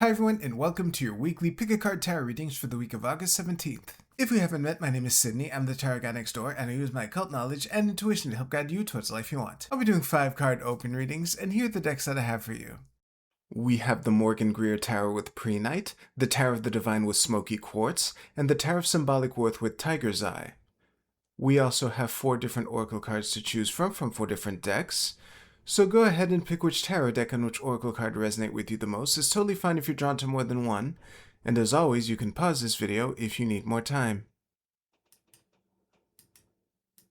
Hi everyone, and welcome to your weekly Pick a Card Tarot readings for the week of August 17th. If we haven't met, my name is Sydney, I'm the tarot guy next door, and I use my occult knowledge and intuition to help guide you towards the life you want. I'll be doing 5-card open readings, and here are the decks that I have for you. We have the Morgan Greer Tarot with Pre-Night, the Tarot of the Divine with Smoky Quartz, and the Tarot of Symbolic Worth with Tiger's Eye. We also have 4 different oracle cards to choose from 4 different decks. So go ahead and pick which tarot deck and which oracle card resonate with you the most. It's totally fine if you're drawn to more than one. And as always, you can pause this video if you need more time.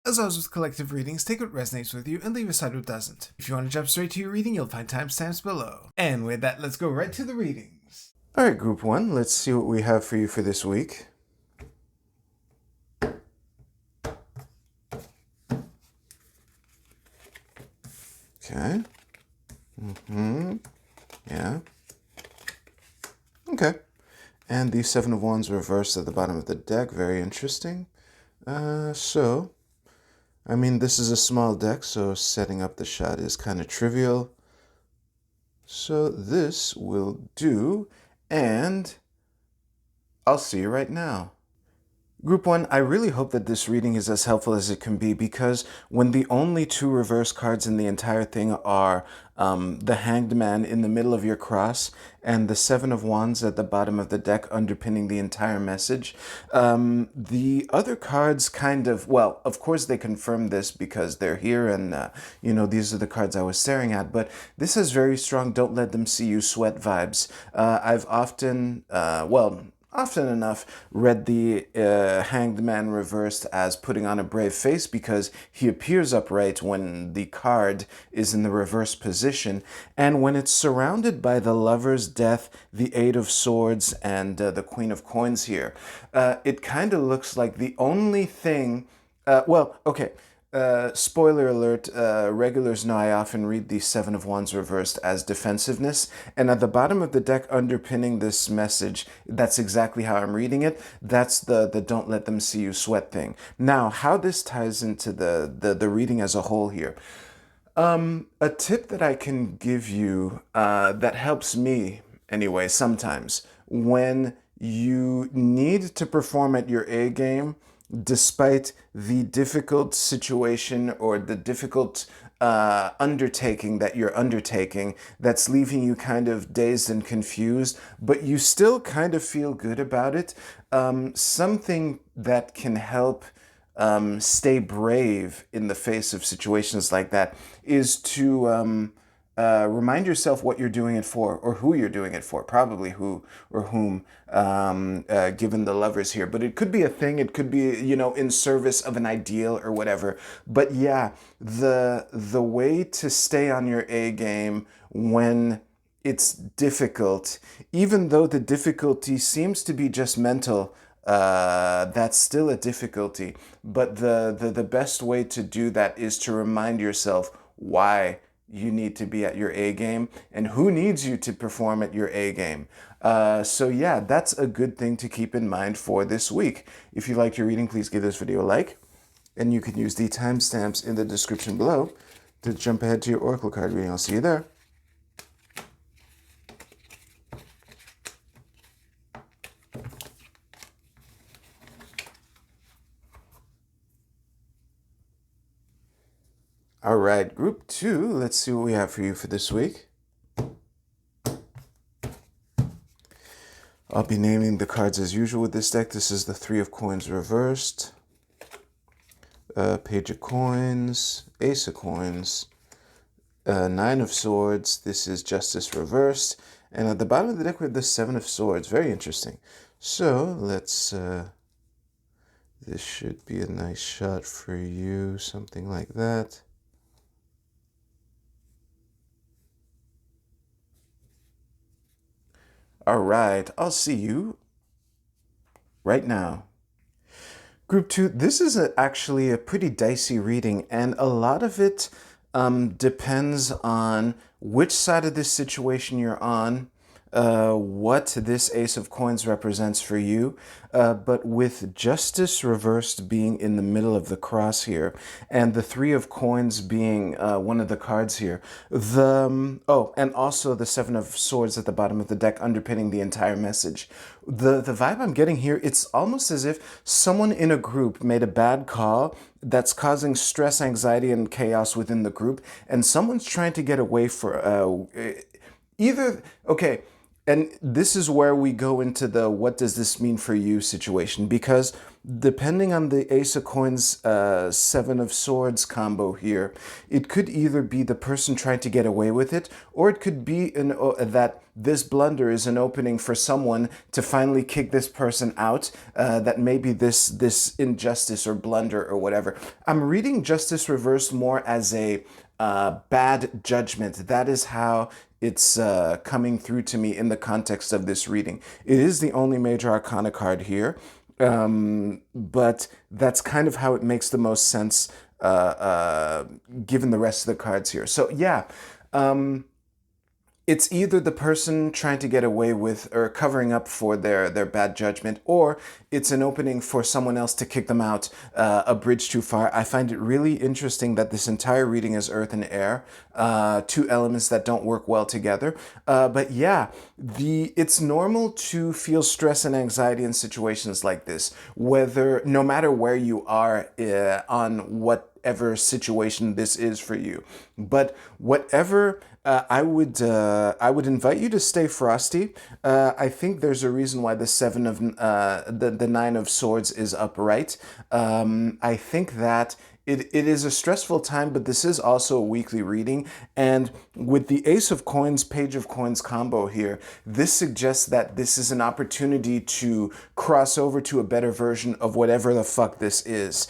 As always with collective readings, take what resonates with you and leave aside what doesn't. If you want to jump straight to your reading, you'll find timestamps below. And with that, let's go right to the readings. Alright, Group 1, let's see what we have for you for this week. Okay. Yeah. Okay. And the 7 of Wands reversed at the bottom of the deck. Very interesting. This is a small deck, so setting up the shot is kind of trivial. So this will do, and I'll see you right now. Group 1, I really hope that this reading is as helpful as it can be, because when the only 2 reverse cards in the entire thing are the Hanged Man in the middle of your cross and the 7 of Wands at the bottom of the deck underpinning the entire message, the other cards kind of, well, of course they confirm this because they're here and, these are the cards I was staring at, but this has very strong don't let them see you sweat vibes. I've often enough read the Hanged Man reversed as putting on a brave face because he appears upright when the card is in the reverse position, and when it's surrounded by the Lover's Death, the 8 of Swords, and the Queen of Coins here, it kind of looks like the only thing, spoiler alert, regulars know I often read the 7 of Wands reversed as defensiveness, and at the bottom of the deck underpinning this message, that's exactly how I'm reading it. That's the don't let them see you sweat thing. Now, how this ties into the reading as a whole here. A tip that I can give you that helps me, anyway, sometimes, when you need to perform at your A game, despite the difficult situation or the difficult undertaking that you're undertaking that's leaving you kind of dazed and confused, but you still kind of feel good about it, something that can help stay brave in the face of situations like that is to remind yourself what you're doing it for, or who you're doing it for, probably who or whom, given the Lovers here. But it could be a thing, it could be, in service of an ideal or whatever. But yeah, the way to stay on your A game when it's difficult, even though the difficulty seems to be just mental, that's still a difficulty. But the best way to do that is to remind yourself why you need to be at your A game and who needs you to perform at your A game. So yeah, that's a good thing to keep in mind for this week. If you liked your reading, please give this video a like, and you can use the timestamps in the description below to jump ahead to your oracle card reading. I'll see you there. All right, Group 2, let's see what we have for you for this week. I'll be naming the cards as usual with this deck. This is the 3 of Coins reversed, Page of Coins, Ace of Coins, 9 of Swords. This is Justice reversed. And at the bottom of the deck we have the 7 of Swords. Very interesting. So let's, this should be a nice shot for you, something like that. All right, I'll see you right now. Group 2, this is actually a pretty dicey reading, and a lot of it depends on which side of this situation you're on, what this Ace of Coins represents for you, but with Justice reversed being in the middle of the cross here, and the Three of Coins being one of the cards here, and also the Seven of Swords at the bottom of the deck underpinning the entire message. The vibe I'm getting here, it's almost as if someone in a group made a bad call that's causing stress, anxiety, and chaos within the group, and someone's trying to get away for either. Okay, and this is where we go into the what does this mean for you situation, because depending on the Ace of Coins, Seven of Swords combo here, it could either be the person trying to get away with it, or it could be that this blunder is an opening for someone to finally kick this person out, that maybe this injustice or blunder or whatever. I'm reading Justice reversed more as a bad judgment. That is how it's coming through to me in the context of this reading. It is the only major arcana card here, but that's kind of how it makes the most sense given the rest of the cards here. So yeah, it's either the person trying to get away with or covering up for their bad judgment, or it's an opening for someone else to kick them out a bridge too far. I find it really interesting that this entire reading is earth and air, two elements that don't work well together. But yeah, it's normal to feel stress and anxiety in situations like this, no matter where you are on whatever situation this is for you. But whatever, I would invite you to stay frosty. I think there's a reason why the the Nine of Swords is upright. I think that it is a stressful time, but this is also a weekly reading. And with the Ace of Coins, Page of Coins combo here, this suggests that this is an opportunity to cross over to a better version of whatever the fuck this is.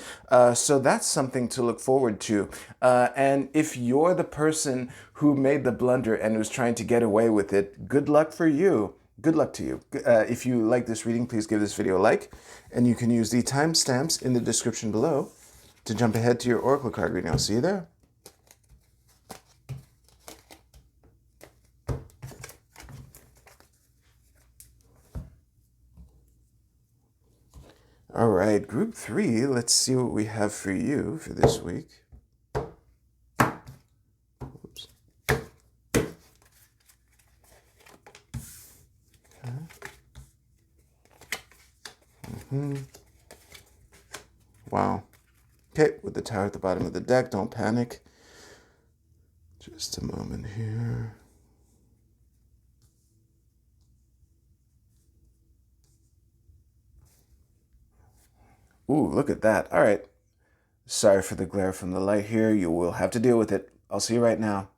So that's something to look forward to. And if you're the person who made the blunder and was trying to get away with it, good luck for you. Good luck to you. If you like this reading, please give this video a like. And you can use the timestamps in the description below to jump ahead to your Oracle card reading. I'll see you there. All right, group 3, let's see what we have for you for this week. Oops. Wow. Okay, with the Tower at the bottom of the deck, don't panic. Just a moment here. Ooh, look at that. All right. Sorry for the glare from the light here. You will have to deal with it. I'll see you right now.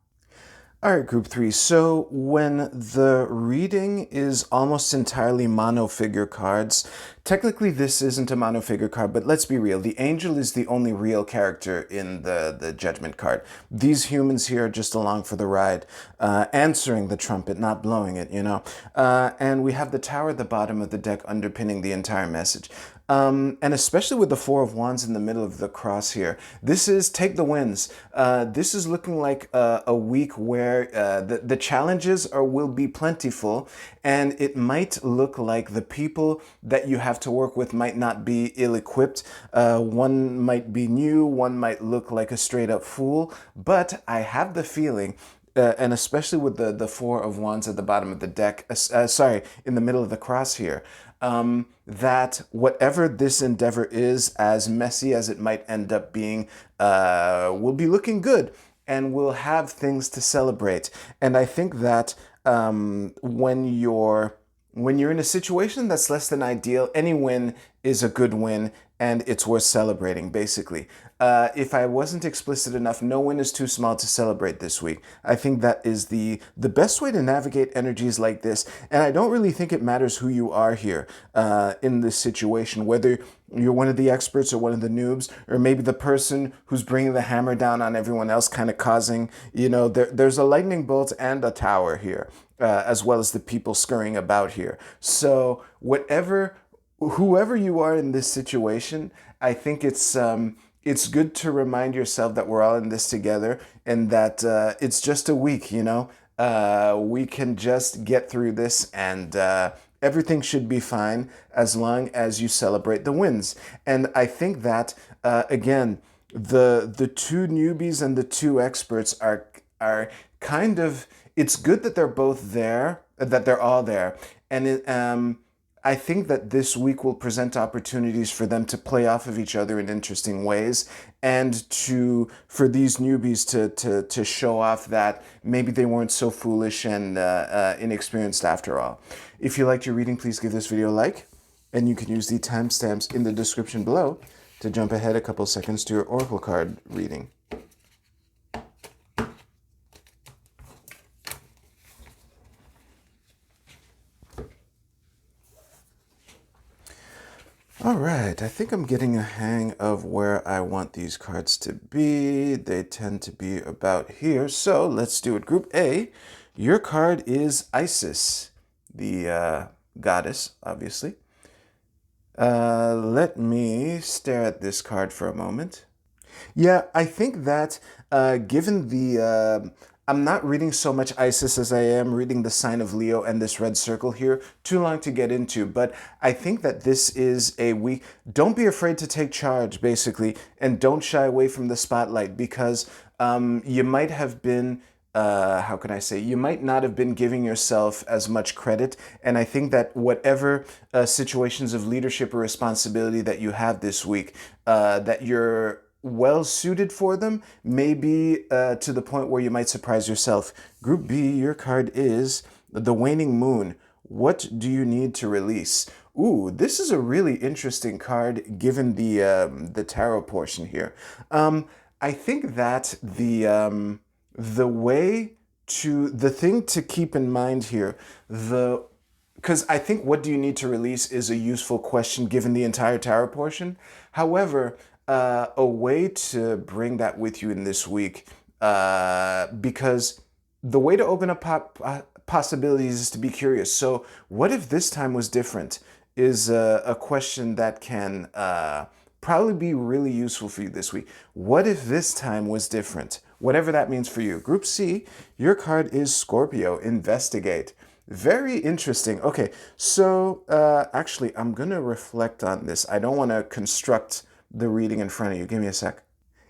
All right, group 3. So when the reading is almost entirely mono figure cards, technically this isn't a mono figure card, but let's be real. The angel is the only real character in the judgment card. These humans here are just along for the ride, answering the trumpet, not blowing it, you know. And we have the Tower at the bottom of the deck underpinning the entire message. And especially with the Four of Wands in the middle of the cross here, this is take the wins. This is looking like a week where the challenges will be plentiful, and it might look like the people that you have to work with might not be ill-equipped. One might be new, one might look like a straight-up fool, but I have the feeling and especially with the Four of Wands at the bottom of the deck, in the middle of the cross here, that whatever this endeavor is, as messy as it might end up being, will be looking good and will have things to celebrate. And I think that when you're in a situation that's less than ideal, any win is a good win and it's worth celebrating, basically. If I wasn't explicit enough, no win is too small to celebrate this week. I think that is the best way to navigate energies like this. And I don't really think it matters who you are here in this situation, whether you're one of the experts or one of the noobs, or maybe the person who's bringing the hammer down on everyone else, kind of causing, you know, there's a lightning bolt and a tower here, as well as the people scurrying about here. So whoever you are in this situation, I think it's good to remind yourself that we're all in this together and that it's just a week, you know. We can just get through this, and everything should be fine as long as you celebrate the wins. And I think that again, the two newbies and the two experts are kind of, it's good that they're both there, that they're all there, and I think that this week will present opportunities for them to play off of each other in interesting ways, and for these newbies to show off that maybe they weren't so foolish and inexperienced after all. If you liked your reading, please give this video a like, and you can use the timestamps in the description below to jump ahead a couple seconds to your Oracle card reading. All right, I think I'm getting a hang of where I want these cards to be. They tend to be about here, so let's do it. Group A, your card is Isis, the goddess, obviously. Let me stare at this card for a moment. Yeah, I think that given the... I'm not reading so much Isis as I am reading the sign of Leo and this red circle here. Too long to get into, but I think that this is a week. Don't be afraid to take charge, basically, and don't shy away from the spotlight, because you might have been... how can I say? You might not have been giving yourself as much credit. And I think that whatever situations of leadership or responsibility that you have this week, that you're well suited for them, maybe to the point where you might surprise yourself. Group B, your card is the Waning Moon. What do you need to release? Ooh, this is a really interesting card given the tarot portion here. I think that the thing to keep in mind here, because I think what do you need to release is a useful question given the entire tarot portion. However, a way to bring that with you in this week, because the way to open up possibilities is to be curious. So what if this time was different is a question that can probably be really useful for you this week. What if this time was different? Whatever that means for you. Group C, your card is Scorpio, Investigate. Very interesting. Okay, so actually, I'm going to reflect on this. I don't want to construct the reading in front of you. Give me a sec.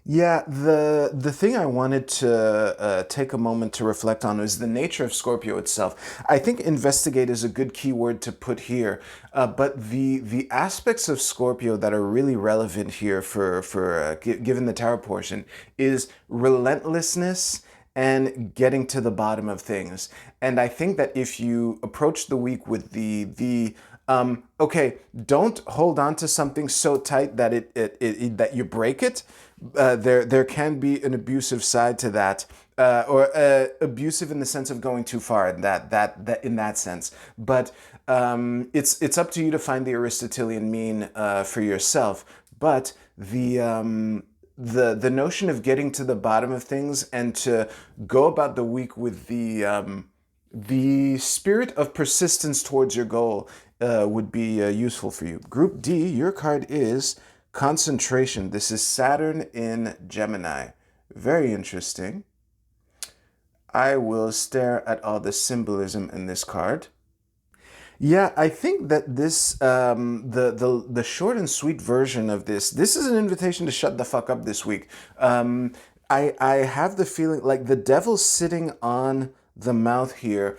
Yeah, the thing I wanted to take a moment to reflect on is the nature of Scorpio itself. I think investigate is a good keyword to put here, but the aspects of Scorpio that are really relevant here for given the tarot portion is relentlessness and getting to the bottom of things. And I think that if you approach the week with okay, don't hold on to something so tight that that you break it. There can be an abusive side to that, or abusive in the sense of going too far. That in that sense. But it's up to you to find the Aristotelian mean for yourself. But the notion of getting to the bottom of things and to go about the week with the spirit of persistence towards your goal would be useful for you. Group D, your card is Concentration. This is Saturn in Gemini. Very interesting. I will stare at all the symbolism in this card. Yeah, I think that this, the short and sweet version of this is an invitation to shut the fuck up this week. I have the feeling like the devil's sitting on the mouth here,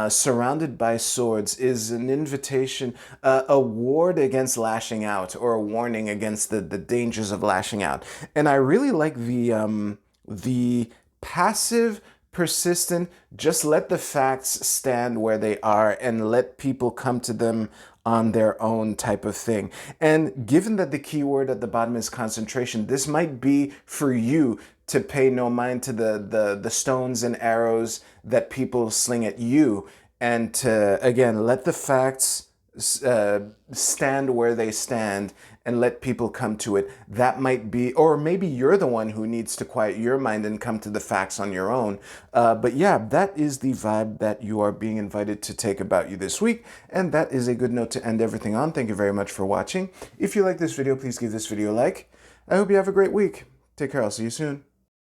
surrounded by swords, is an invitation, a ward against lashing out, or a warning against the dangers of lashing out. And I really like the passive, persistent, just let the facts stand where they are and let people come to them on their own type of thing. And given that the key word at the bottom is concentration, this might be for you to pay no mind to the stones and arrows that people sling at you, and to, again, let the facts stand where they stand and let people come to it. That might be, or maybe you're the one who needs to quiet your mind and come to the facts on your own. But yeah, that is the vibe that you are being invited to take about you this week. And that is a good note to end everything on. Thank you very much for watching. If you like this video, please give this video a like. I hope you have a great week. Take care. I'll see you soon.